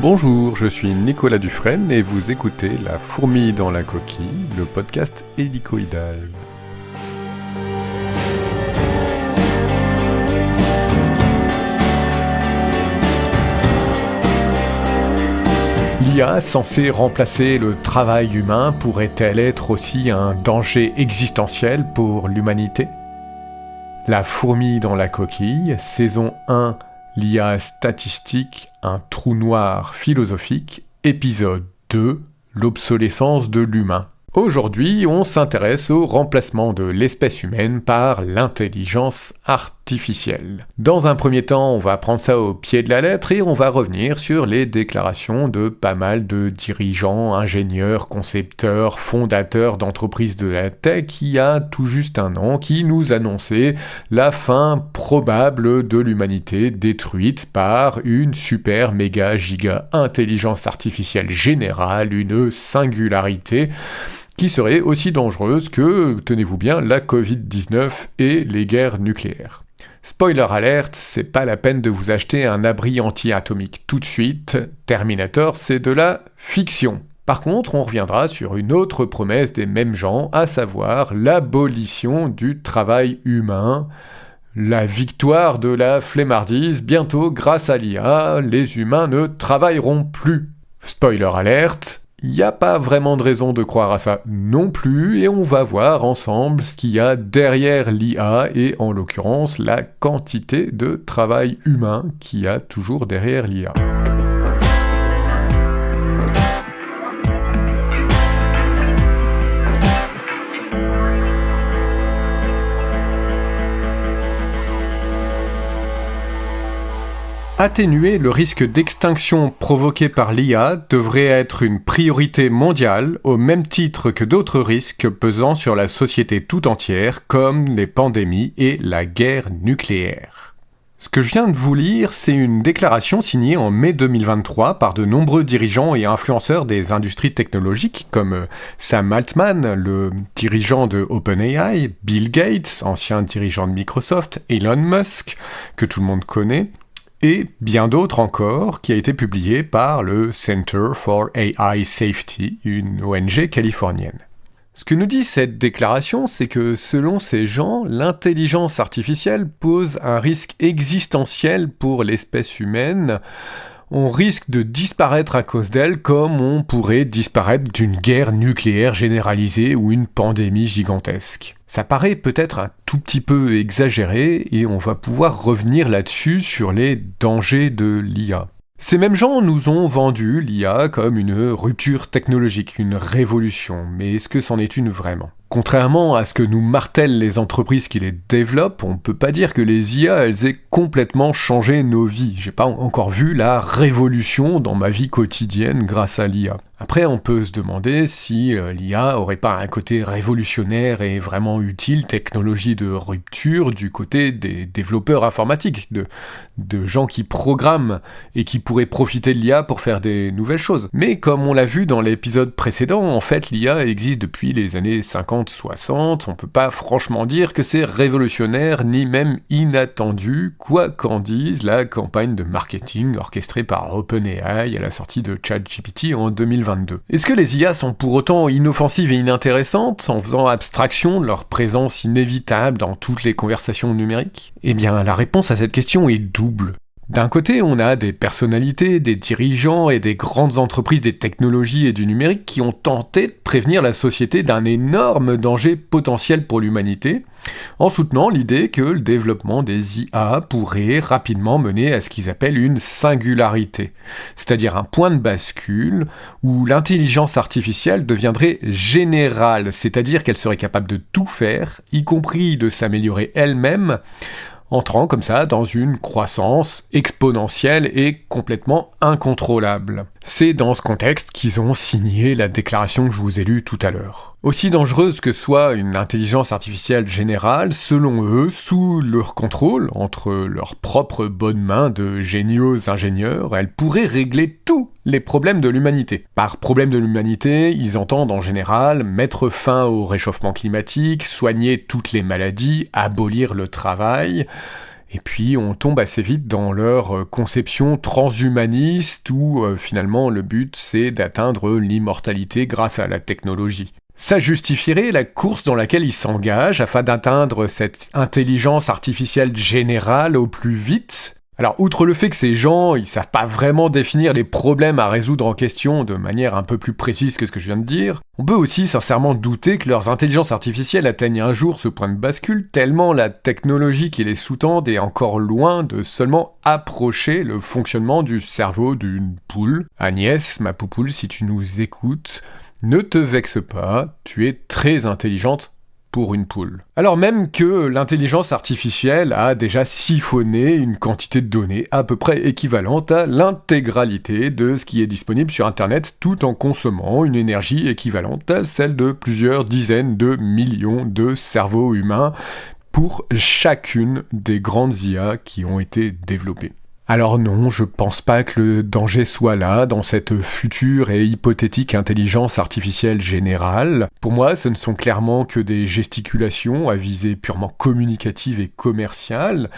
Bonjour, je suis Nicolas Dufresne et vous écoutez La fourmi dans la coquille, le podcast hélicoïdal. L'IA censée remplacer le travail humain pourrait-elle être aussi un danger existentiel pour l'humanité ? La fourmi dans la coquille, saison 1, l'IA statistique, un trou noir philosophique, épisode 2, l'obsolescence de l'humain. Aujourd'hui, on s'intéresse au remplacement de l'espèce humaine par l'intelligence artificielle. Dans un premier temps, on va prendre ça au pied de la lettre et on va revenir sur les déclarations de pas mal de dirigeants, ingénieurs, concepteurs, fondateurs d'entreprises de la tech il y a tout juste un an qui nous annonçaient la fin probable de l'humanité détruite par une super méga giga intelligence artificielle générale, une singularité qui serait aussi dangereuse que, tenez-vous bien, la Covid-19 et les guerres nucléaires. Spoiler alert, c'est pas la peine de vous acheter un abri anti-atomique tout de suite, Terminator c'est de la fiction. Par contre, on reviendra sur une autre promesse des mêmes gens, à savoir l'abolition du travail humain, la victoire de la flemmardise, bientôt grâce à l'IA, les humains ne travailleront plus. Spoiler alert, il n'y a pas vraiment de raison de croire à ça non plus, et on va voir ensemble ce qu'il y a derrière l'IA, et en l'occurrence la quantité de travail humain qu'il y a toujours derrière l'IA. Atténuer le risque d'extinction provoqué par l'IA devrait être une priorité mondiale au même titre que d'autres risques pesant sur la société tout entière comme les pandémies et la guerre nucléaire. Ce que je viens de vous lire, c'est une déclaration signée en mai 2023 par de nombreux dirigeants et influenceurs des industries technologiques comme Sam Altman, le dirigeant de OpenAI, Bill Gates, ancien dirigeant de Microsoft, Elon Musk, que tout le monde connaît, et bien d'autres encore, qui a été publié par le Center for AI Safety, une ONG californienne. Ce que nous dit cette déclaration, c'est que selon ces gens, l'intelligence artificielle pose un risque existentiel pour l'espèce humaine. On risque de disparaître à cause d'elle comme on pourrait disparaître d'une guerre nucléaire généralisée ou une pandémie gigantesque. Ça paraît peut-être un tout petit peu exagéré et on va pouvoir revenir là-dessus sur les dangers de l'IA. Ces mêmes gens nous ont vendu l'IA comme une rupture technologique, une révolution, mais est-ce que c'en est une vraiment ? Contrairement à ce que nous martèlent les entreprises qui les développent, on peut pas dire que les IA, elles aient complètement changé nos vies. J'ai pas encore vu la révolution dans ma vie quotidienne grâce à l'IA. Après, on peut se demander si l'IA aurait pas un côté révolutionnaire et vraiment utile, technologie de rupture, du côté des développeurs informatiques, de gens qui programment et qui pourraient profiter de l'IA pour faire des nouvelles choses. Mais comme on l'a vu dans l'épisode précédent, en fait, l'IA existe depuis les années 50-60, on peut pas franchement dire que c'est révolutionnaire ni même inattendu, quoi qu'en dise la campagne de marketing orchestrée par OpenAI à la sortie de ChatGPT en 2022. Est-ce que les IA sont pour autant inoffensives et inintéressantes en faisant abstraction de leur présence inévitable dans toutes les conversations numériques ? Eh bien, la réponse à cette question est double. D'un côté, on a des personnalités, des dirigeants et des grandes entreprises des technologies et du numérique qui ont tenté de prévenir la société d'un énorme danger potentiel pour l'humanité, en soutenant l'idée que le développement des IA pourrait rapidement mener à ce qu'ils appellent une singularité, c'est-à-dire un point de bascule où l'intelligence artificielle deviendrait générale, c'est-à-dire qu'elle serait capable de tout faire, y compris de s'améliorer elle-même, entrant comme ça dans une croissance exponentielle et complètement incontrôlable. C'est dans ce contexte qu'ils ont signé la déclaration que je vous ai lue tout à l'heure. Aussi dangereuse que soit une intelligence artificielle générale, selon eux, sous leur contrôle, entre leurs propres bonnes mains de géniaux ingénieurs, elle pourrait régler tous les problèmes de l'humanité. Par problème de l'humanité, ils entendent en général mettre fin au réchauffement climatique, soigner toutes les maladies, abolir le travail. Et puis on tombe assez vite dans leur conception transhumaniste où finalement le but c'est d'atteindre l'immortalité grâce à la technologie. Ça justifierait la course dans laquelle ils s'engagent afin d'atteindre cette intelligence artificielle générale au plus vite. Alors, outre le fait que ces gens, ils savent pas vraiment définir les problèmes à résoudre en question de manière un peu plus précise que ce que je viens de dire, on peut aussi sincèrement douter que leurs intelligences artificielles atteignent un jour ce point de bascule, tellement la technologie qui les sous-tend est encore loin de seulement approcher le fonctionnement du cerveau d'une poule. Agnès, ma poupoule, si tu nous écoutes, ne te vexe pas, tu es très intelligente pour une poule. Alors même que l'intelligence artificielle a déjà siphonné une quantité de données à peu près équivalente à l'intégralité de ce qui est disponible sur Internet tout en consommant une énergie équivalente à celle de plusieurs dizaines de millions de cerveaux humains pour chacune des grandes IA qui ont été développées. Alors non, je pense pas que le danger soit là, dans cette future et hypothétique intelligence artificielle générale. Pour moi, ce ne sont clairement que des gesticulations à visée purement communicative et commerciale.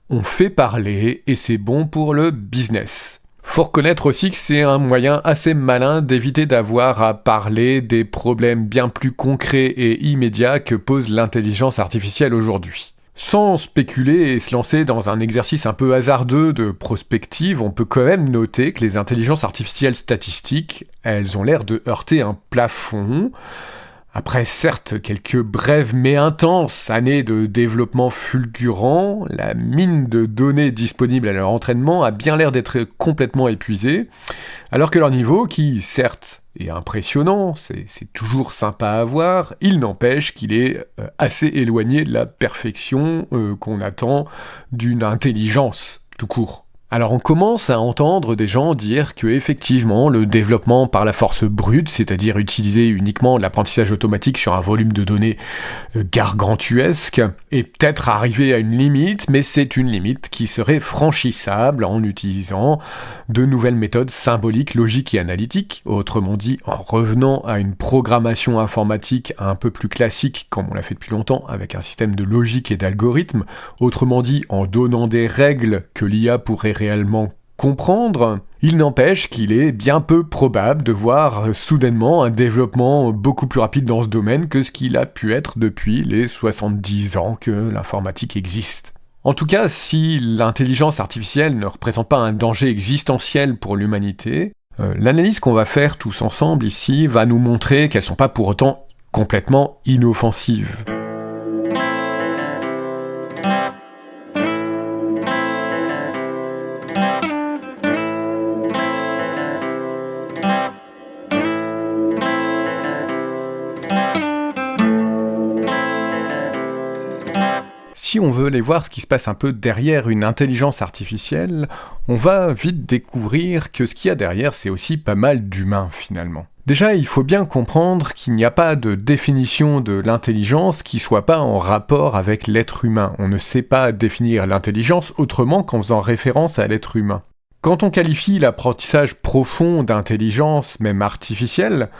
On fait parler et c'est bon pour le business. Faut reconnaître aussi que c'est un moyen assez malin d'éviter d'avoir à parler des problèmes bien plus concrets et immédiats que pose l'intelligence artificielle aujourd'hui. Sans spéculer et se lancer dans un exercice un peu hasardeux de prospective, on peut quand même noter que les intelligences artificielles statistiques, elles ont l'air de heurter un plafond. Après certes quelques brèves mais intenses années de développement fulgurant, la mine de données disponibles à leur entraînement a bien l'air d'être complètement épuisée, alors que leur niveau, qui certes est impressionnant, c'est toujours sympa à voir, il n'empêche qu'il est assez éloigné de la perfection qu'on attend d'une intelligence tout court. Alors on commence à entendre des gens dire que effectivement le développement par la force brute, c'est-à-dire utiliser uniquement l'apprentissage automatique sur un volume de données gargantuesque, est peut-être arrivé à une limite, mais c'est une limite qui serait franchissable en utilisant de nouvelles méthodes symboliques, logiques et analytiques, autrement dit en revenant à une programmation informatique un peu plus classique comme on l'a fait depuis longtemps avec un système de logique et d'algorithmes, autrement dit en donnant des règles que l'IA pourrait réellement comprendre. Il n'empêche qu'il est bien peu probable de voir soudainement un développement beaucoup plus rapide dans ce domaine que ce qu'il a pu être depuis les 70 ans que l'informatique existe. En tout cas, si l'intelligence artificielle ne représente pas un danger existentiel pour l'humanité, l'analyse qu'on va faire tous ensemble ici va nous montrer qu'elles ne sont pas pour autant complètement inoffensives. Si on veut aller voir ce qui se passe un peu derrière une intelligence artificielle, on va vite découvrir que ce qu'il y a derrière, c'est aussi pas mal d'humains finalement. Déjà, il faut bien comprendre qu'il n'y a pas de définition de l'intelligence qui soit pas en rapport avec l'être humain. On ne sait pas définir l'intelligence autrement qu'en faisant référence à l'être humain. Quand on qualifie l'apprentissage profond d'intelligence, même artificielle,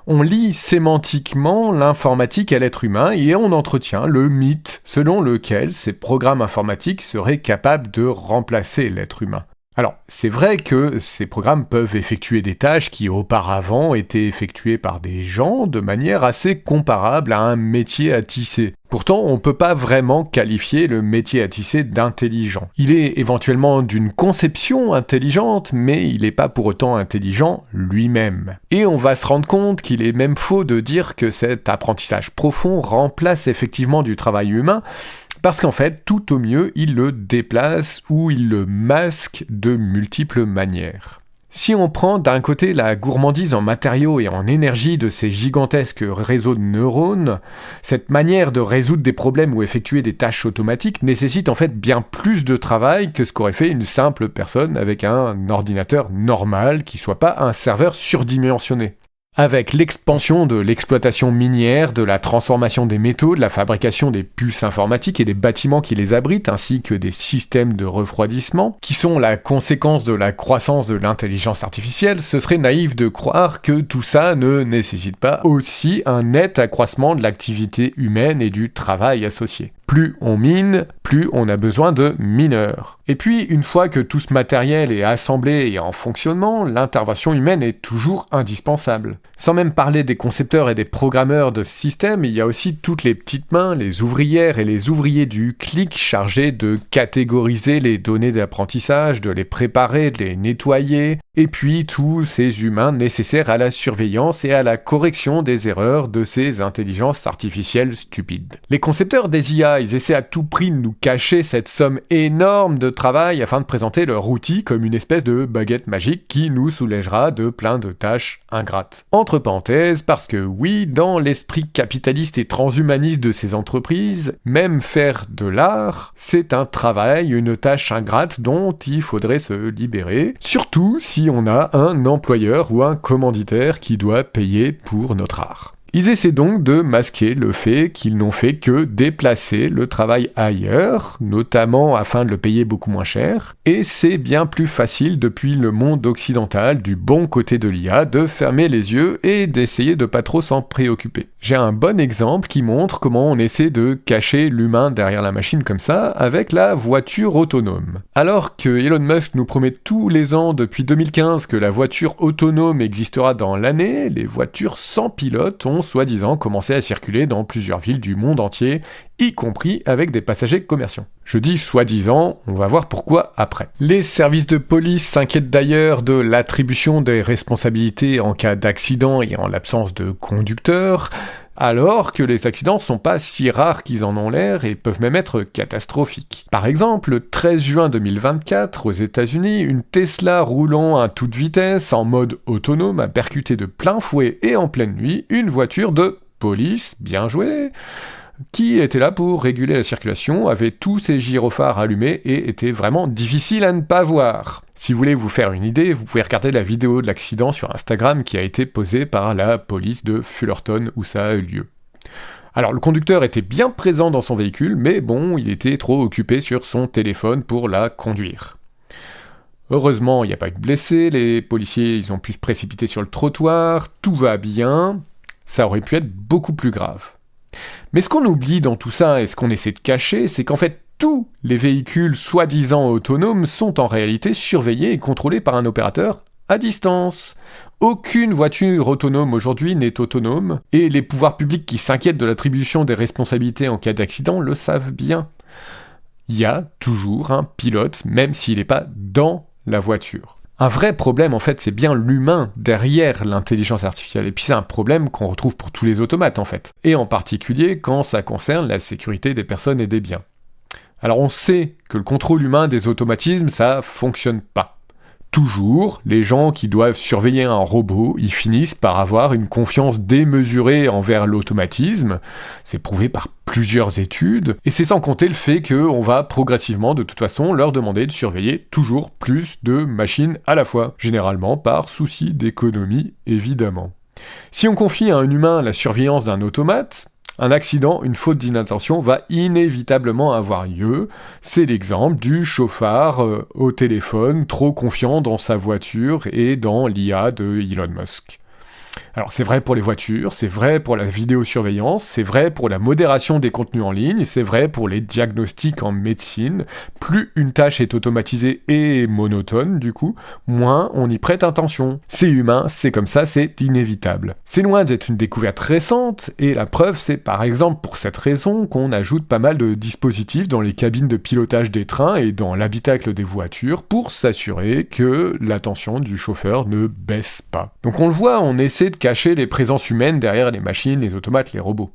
on lie sémantiquement l'informatique à l'être humain et on entretient le mythe selon lequel ces programmes informatiques seraient capables de remplacer l'être humain. Alors, c'est vrai que ces programmes peuvent effectuer des tâches qui auparavant étaient effectuées par des gens de manière assez comparable à un métier à tisser. Pourtant, on ne peut pas vraiment qualifier le métier à tisser d'intelligent. Il est éventuellement d'une conception intelligente, mais il n'est pas pour autant intelligent lui-même. Et on va se rendre compte qu'il est même faux de dire que cet apprentissage profond remplace effectivement du travail humain, parce qu'en fait, tout au mieux, il le déplace ou il le masque de multiples manières. Si on prend d'un côté la gourmandise en matériaux et en énergie de ces gigantesques réseaux de neurones, cette manière de résoudre des problèmes ou effectuer des tâches automatiques nécessite en fait bien plus de travail que ce qu'aurait fait une simple personne avec un ordinateur normal qui soit pas un serveur surdimensionné. Avec l'expansion de l'exploitation minière, de la transformation des métaux, de la fabrication des puces informatiques et des bâtiments qui les abritent, ainsi que des systèmes de refroidissement, qui sont la conséquence de la croissance de l'intelligence artificielle, ce serait naïf de croire que tout ça ne nécessite pas aussi un net accroissement de l'activité humaine et du travail associé. Plus on mine, plus on a besoin de mineurs. Et puis, une fois que tout ce matériel est assemblé et en fonctionnement, l'intervention humaine est toujours indispensable. Sans même parler des concepteurs et des programmeurs de systèmes, il y a aussi toutes les petites mains, les ouvrières et les ouvriers du clic chargés de catégoriser les données d'apprentissage, de les préparer, de les nettoyer, et puis tous ces humains nécessaires à la surveillance et à la correction des erreurs de ces intelligences artificielles stupides. Les concepteurs des IA, ils essaient à tout prix de nous cacher cette somme énorme de travail afin de présenter leur outil comme une espèce de baguette magique qui nous soulagera de plein de tâches ingrates. Entre parenthèses, parce que oui, dans l'esprit capitaliste et transhumaniste de ces entreprises, même faire de l'art, c'est un travail, une tâche ingrate dont il faudrait se libérer, surtout si on a un employeur ou un commanditaire qui doit payer pour notre art. Ils essaient donc de masquer le fait qu'ils n'ont fait que déplacer le travail ailleurs, notamment afin de le payer beaucoup moins cher, et c'est bien plus facile depuis le monde occidental, du bon côté de l'IA, de fermer les yeux et d'essayer de pas trop s'en préoccuper. J'ai un bon exemple qui montre comment on essaie de cacher l'humain derrière la machine comme ça, avec la voiture autonome. Alors que Elon Musk nous promet tous les ans depuis 2015 que la voiture autonome existera dans l'année, les voitures sans pilote ont soi-disant commencé à circuler dans plusieurs villes du monde entier, y compris avec des passagers commerciaux. Je dis soi-disant, on va voir pourquoi après. Les services de police s'inquiètent d'ailleurs de l'attribution des responsabilités en cas d'accident et en l'absence de conducteur, alors que les accidents sont pas si rares qu'ils en ont l'air et peuvent même être catastrophiques. Par exemple, le 13 juin 2024, aux États-Unis, une Tesla roulant à toute vitesse en mode autonome a percuté de plein fouet et en pleine nuit une voiture de police, bien joué, qui était là pour réguler la circulation, avait tous ses gyrophares allumés et était vraiment difficile à ne pas voir. Si vous voulez vous faire une idée, vous pouvez regarder la vidéo de l'accident sur Instagram qui a été posée par la police de Fullerton où ça a eu lieu. Alors le conducteur était bien présent dans son véhicule, mais bon, il était trop occupé sur son téléphone pour la conduire. Heureusement, il n'y a pas eu de blessés, les policiers ils ont pu se précipiter sur le trottoir, tout va bien, ça aurait pu être beaucoup plus grave. Mais ce qu'on oublie dans tout ça et ce qu'on essaie de cacher, c'est qu'en fait tous les véhicules soi-disant autonomes sont en réalité surveillés et contrôlés par un opérateur à distance. Aucune voiture autonome aujourd'hui n'est autonome, et les pouvoirs publics qui s'inquiètent de l'attribution des responsabilités en cas d'accident le savent bien. Il y a toujours un pilote, même s'il n'est pas dans la voiture. Un vrai problème, en fait, c'est bien l'humain derrière l'intelligence artificielle. Et puis c'est un problème qu'on retrouve pour tous les automates, en fait. Et en particulier quand ça concerne la sécurité des personnes et des biens. Alors on sait que le contrôle humain des automatismes, ça fonctionne pas. Toujours, les gens qui doivent surveiller un robot, ils finissent par avoir une confiance démesurée envers l'automatisme. C'est prouvé par plusieurs études, et c'est sans compter le fait qu'on va progressivement, de toute façon, leur demander de surveiller toujours plus de machines à la fois, généralement par souci d'économie, évidemment. Si on confie à un humain la surveillance d'un automate, un accident, une faute d'inattention va inévitablement avoir lieu. C'est l'exemple du chauffard au téléphone, trop confiant dans sa voiture et dans l'IA de Elon Musk. Alors c'est vrai pour les voitures, c'est vrai pour la vidéosurveillance, c'est vrai pour la modération des contenus en ligne, c'est vrai pour les diagnostics en médecine. Plus une tâche est automatisée et monotone, du coup, moins on y prête attention. C'est humain, c'est comme ça, c'est inévitable. C'est loin d'être une découverte récente, et la preuve c'est par exemple pour cette raison qu'on ajoute pas mal de dispositifs dans les cabines de pilotage des trains et dans l'habitacle des voitures pour s'assurer que l'attention du chauffeur ne baisse pas. Donc on le voit, on essaie de cacher les présences humaines derrière les machines, les automates, les robots.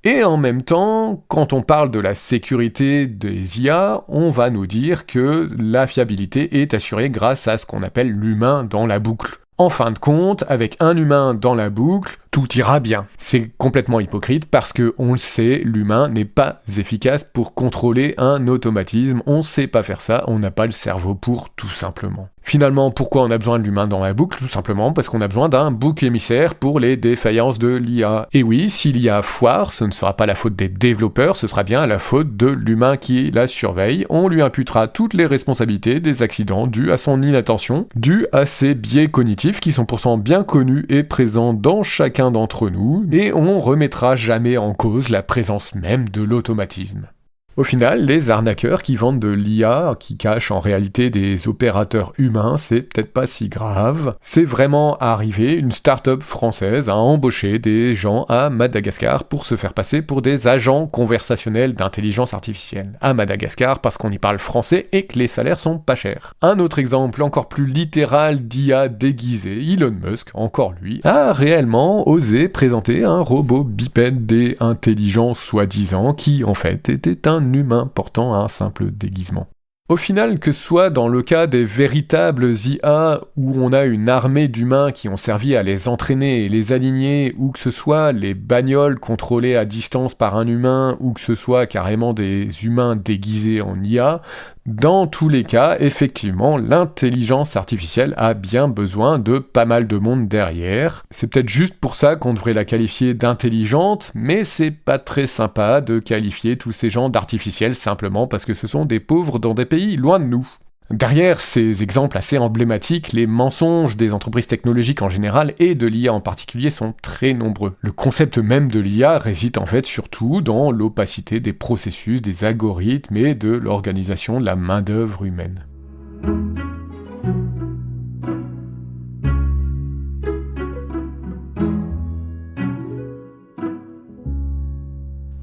Et en même temps, quand on parle de la sécurité des IA, on va nous dire que la fiabilité est assurée grâce à ce qu'on appelle l'humain dans la boucle. En fin de compte, avec un humain dans la boucle, tout ira bien. C'est complètement hypocrite parce que, on le sait, l'humain n'est pas efficace pour contrôler un automatisme. On sait pas faire ça, on n'a pas le cerveau pour, tout simplement. Finalement, pourquoi on a besoin de l'humain dans la boucle? Tout simplement parce qu'on a besoin d'un bouc émissaire pour les défaillances de l'IA. Et oui, si l'IA foire, ce ne sera pas la faute des développeurs, ce sera bien la faute de l'humain qui la surveille. On lui imputera toutes les responsabilités des accidents dus à son inattention, dus à ses biais cognitifs qui sont pourtant bien connus et présents dans chacun d'entre nous, et on remettra jamais en cause la présence même de l'automatisme. Au final, les arnaqueurs qui vendent de l'IA, qui cachent en réalité des opérateurs humains, c'est peut-être pas si grave. C'est vraiment arrivé, une start-up française a embauché des gens à Madagascar pour se faire passer pour des agents conversationnels d'intelligence artificielle. À Madagascar parce qu'on y parle français et que les salaires sont pas chers. Un autre exemple encore plus littéral d'IA déguisé, Elon Musk, encore lui, a réellement osé présenter un robot bipède et intelligent soi-disant qui en fait était un humain portant un simple déguisement. Au final, que ce soit dans le cas des véritables IA où on a une armée d'humains qui ont servi à les entraîner et les aligner, ou que ce soit les bagnoles contrôlées à distance par un humain, ou que ce soit carrément des humains déguisés en IA, dans tous les cas, effectivement, l'intelligence artificielle a bien besoin de pas mal de monde derrière. C'est peut-être juste pour ça qu'on devrait la qualifier d'intelligente, mais c'est pas très sympa de qualifier tous ces gens d'artificiels simplement parce que ce sont des pauvres dans des pays loin de nous. Derrière ces exemples assez emblématiques, les mensonges des entreprises technologiques en général et de l'IA en particulier sont très nombreux. Le concept même de l'IA réside en fait surtout dans l'opacité des processus, des algorithmes et de l'organisation de la main-d'œuvre humaine.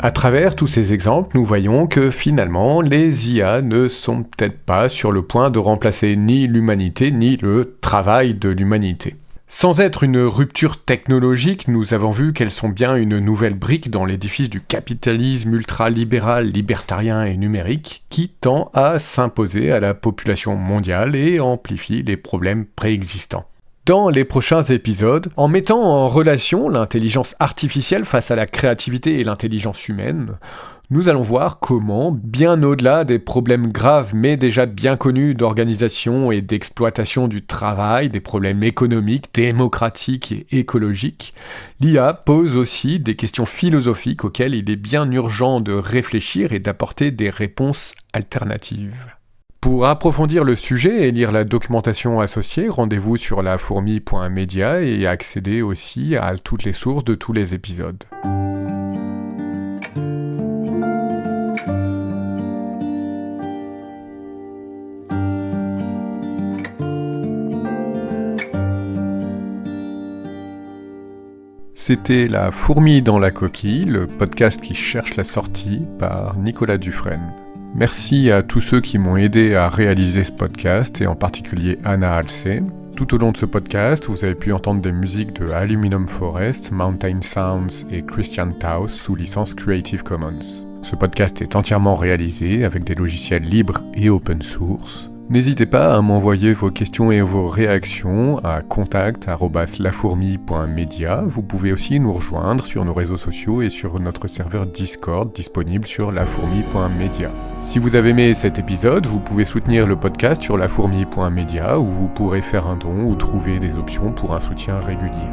À travers tous ces exemples, nous voyons que finalement, les IA ne sont peut-être pas sur le point de remplacer ni l'humanité, ni le travail de l'humanité. Sans être une rupture technologique, nous avons vu qu'elles sont bien une nouvelle brique dans l'édifice du capitalisme ultralibéral, libertarien et numérique, qui tend à s'imposer à la population mondiale et amplifie les problèmes préexistants. Dans les prochains épisodes, en mettant en relation l'intelligence artificielle face à la créativité et l'intelligence humaine, nous allons voir comment, bien au-delà des problèmes graves mais déjà bien connus d'organisation et d'exploitation du travail, des problèmes économiques, démocratiques et écologiques, l'IA pose aussi des questions philosophiques auxquelles il est bien urgent de réfléchir et d'apporter des réponses alternatives. Pour approfondir le sujet et lire la documentation associée, rendez-vous sur lafourmi.media et accédez aussi à toutes les sources de tous les épisodes. C'était La Fourmi dans la coquille, le podcast qui cherche la sortie par Nicolas Dufresne. Merci à tous ceux qui m'ont aidé à réaliser ce podcast, et en particulier Anna Halsey. Tout au long de ce podcast, vous avez pu entendre des musiques de Aluminum Forest, Mountain Sounds et Christian Taus sous licence Creative Commons. Ce podcast est entièrement réalisé avec des logiciels libres et open source. N'hésitez pas à m'envoyer vos questions et vos réactions à contact@lafourmi.media. Vous pouvez aussi nous rejoindre sur nos réseaux sociaux et sur notre serveur Discord disponible sur lafourmi.media. Si vous avez aimé cet épisode, vous pouvez soutenir le podcast sur lafourmi.media où vous pourrez faire un don ou trouver des options pour un soutien régulier.